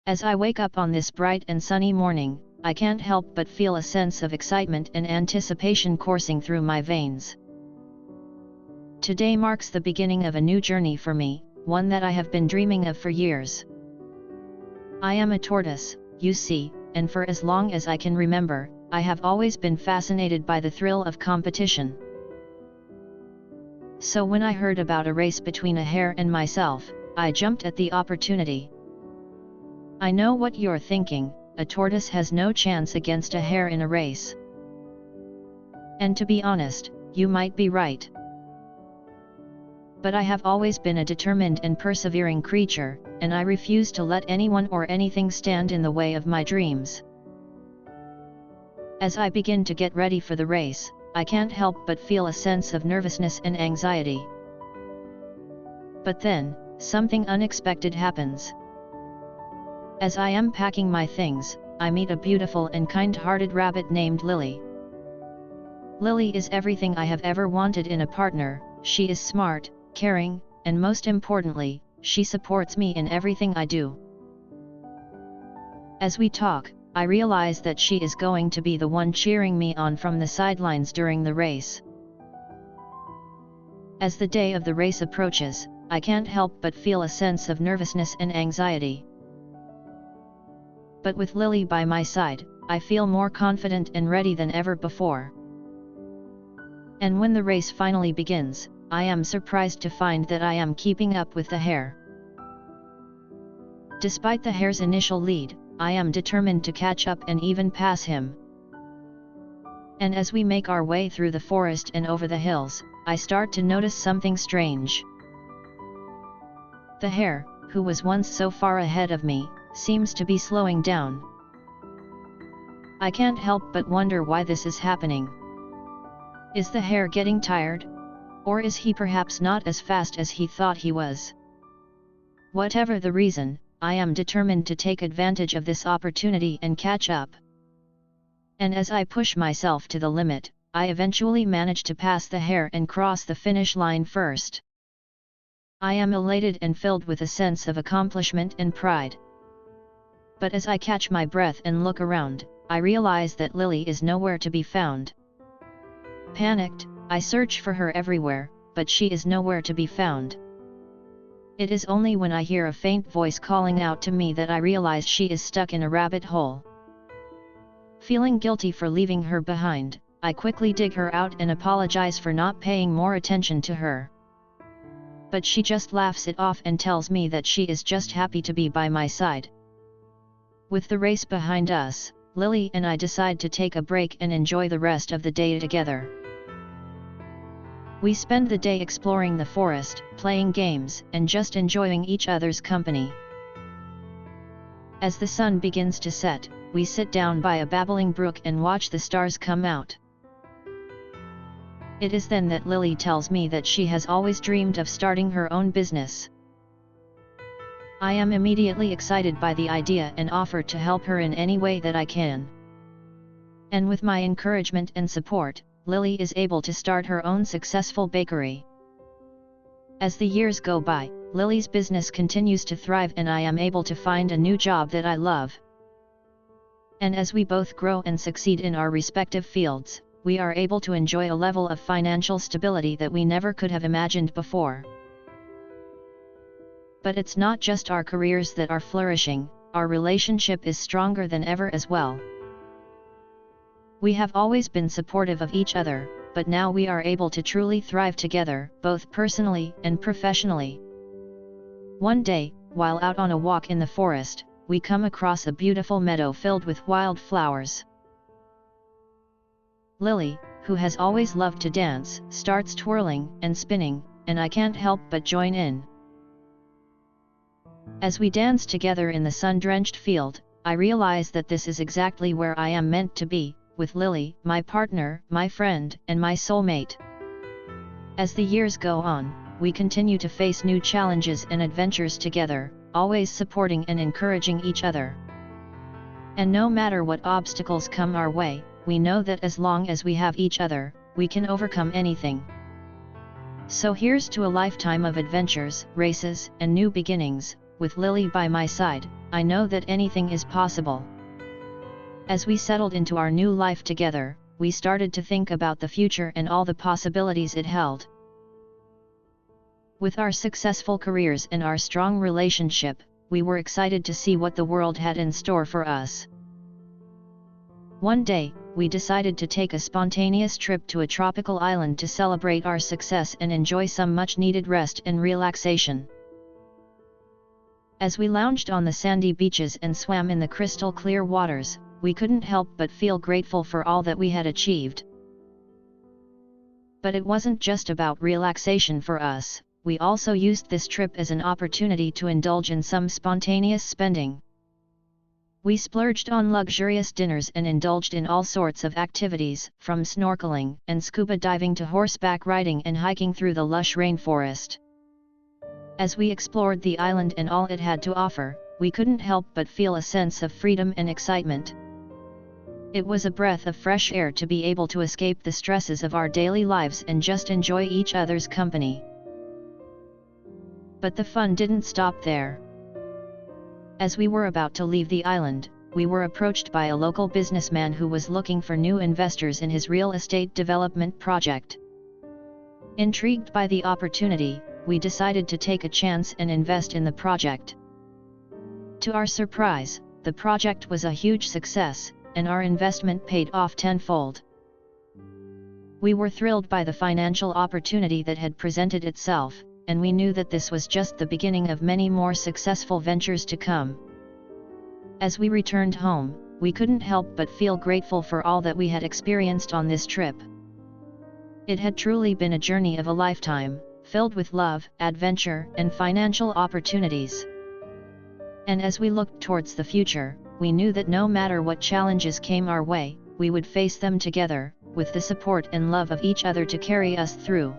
As I wake up on this bright and sunny morning, I can't help but feel a sense of excitement and anticipation coursing through my veins. Today marks the beginning of a new journey for me, one that I have been dreaming of for years. I am a tortoise, you see, and for as long as I can remember, I have always been fascinated by the thrill of competition. So when I heard about a race between a hare and myself, I jumped at the opportunity. I know what you're thinking, a tortoise has no chance against a hare in a race. And to be honest, you might be right. But I have always been a determined and persevering creature, and I refuse to let anyone or anything stand in the way of my dreams. As I begin to get ready for the race, I can't help but feel a sense of nervousness and anxiety. But then, something unexpected happens. As I am packing my things, I meet a beautiful and kind-hearted rabbit named Lily. Lily is everything I have ever wanted in a partner. She is smart, caring, and most importantly, she supports me in everything I do. As we talk, I realize that she is going to be the one cheering me on from the sidelines during the race. As the day of the race approaches, I can't help but feel a sense of nervousness and anxiety. But with Lily by my side, I feel more confident and ready than ever before. And when the race finally begins, I am surprised to find that I am keeping up with the hare. Despite the hare's initial lead, I am determined to catch up and even pass him. And as we make our way through the forest and over the hills, I start to notice something strange. The hare, who was once so far ahead of me, seems to be slowing down. I can't help but wonder why this is happening. Is the hare getting tired? Or is he perhaps not as fast as he thought he was? Whatever the reason, I am determined to take advantage of this opportunity and catch up. And as I push myself to the limit, I eventually manage to pass the hare and cross the finish line first. I am elated and filled with a sense of accomplishment and pride. But as I catch my breath and look around, I realize that Lily is nowhere to be found. Panicked, I search for her everywhere, but she is nowhere to be found. It is only when I hear a faint voice calling out to me that I realize she is stuck in a rabbit hole. Feeling guilty for leaving her behind, I quickly dig her out and apologize for not paying more attention to her. But she just laughs it off and tells me that she is just happy to be by my side. With the race behind us, Lily and I decide to take a break and enjoy the rest of the day together. We spend the day exploring the forest, playing games, and just enjoying each other's company. As the sun begins to set, we sit down by a babbling brook and watch the stars come out. It is then that Lily tells me that she has always dreamed of starting her own business. I am immediately excited by the idea and offer to help her in any way that I can. And with my encouragement and support, Lily is able to start her own successful bakery. As the years go by, Lily's business continues to thrive and I am able to find a new job that I love. And as we both grow and succeed in our respective fields, we are able to enjoy a level of financial stability that we never could have imagined before. But it's not just our careers that are flourishing, our relationship is stronger than ever as well. We have always been supportive of each other, but now we are able to truly thrive together, both personally and professionally. One day, while out on a walk in the forest, we come across a beautiful meadow filled with wild flowers. Lily, who has always loved to dance, starts twirling and spinning, and I can't help but join in. As we dance together in the sun-drenched field, I realize that this is exactly where I am meant to be, with Lily, my partner, my friend, and my soulmate. As the years go on, we continue to face new challenges and adventures together, always supporting and encouraging each other. And no matter what obstacles come our way, we know that as long as we have each other, we can overcome anything. So here's to a lifetime of adventures, races, and new beginnings, with Lily by my side, I know that anything is possible. As we settled into our new life together, we started to think about the future and all the possibilities it held. With our successful careers and our strong relationship, we were excited to see what the world had in store for us. One day, we decided to take a spontaneous trip to a tropical island to celebrate our success and enjoy some much-needed rest and relaxation. As we lounged on the sandy beaches and swam in the crystal-clear waters, we couldn't help but feel grateful for all that we had achieved. But it wasn't just about relaxation for us, we also used this trip as an opportunity to indulge in some spontaneous spending. We splurged on luxurious dinners and indulged in all sorts of activities, from snorkeling and scuba diving to horseback riding and hiking through the lush rainforest. As we explored the island and all it had to offer, we couldn't help but feel a sense of freedom and excitement. It was a breath of fresh air to be able to escape the stresses of our daily lives and just enjoy each other's company. But the fun didn't stop there. As we were about to leave the island, we were approached by a local businessman who was looking for new investors in his real estate development project. Intrigued by the opportunity, we decided to take a chance and invest in the project. To our surprise, the project was a huge success, and our investment paid off tenfold. We were thrilled by the financial opportunity that had presented itself, and we knew that this was just the beginning of many more successful ventures to come. As we returned home, we couldn't help but feel grateful for all that we had experienced on this trip. It had truly been a journey of a lifetime, filled with love, adventure, and financial opportunities. And as we looked towards the future, we knew that no matter what challenges came our way, we would face them together, with the support and love of each other to carry us through.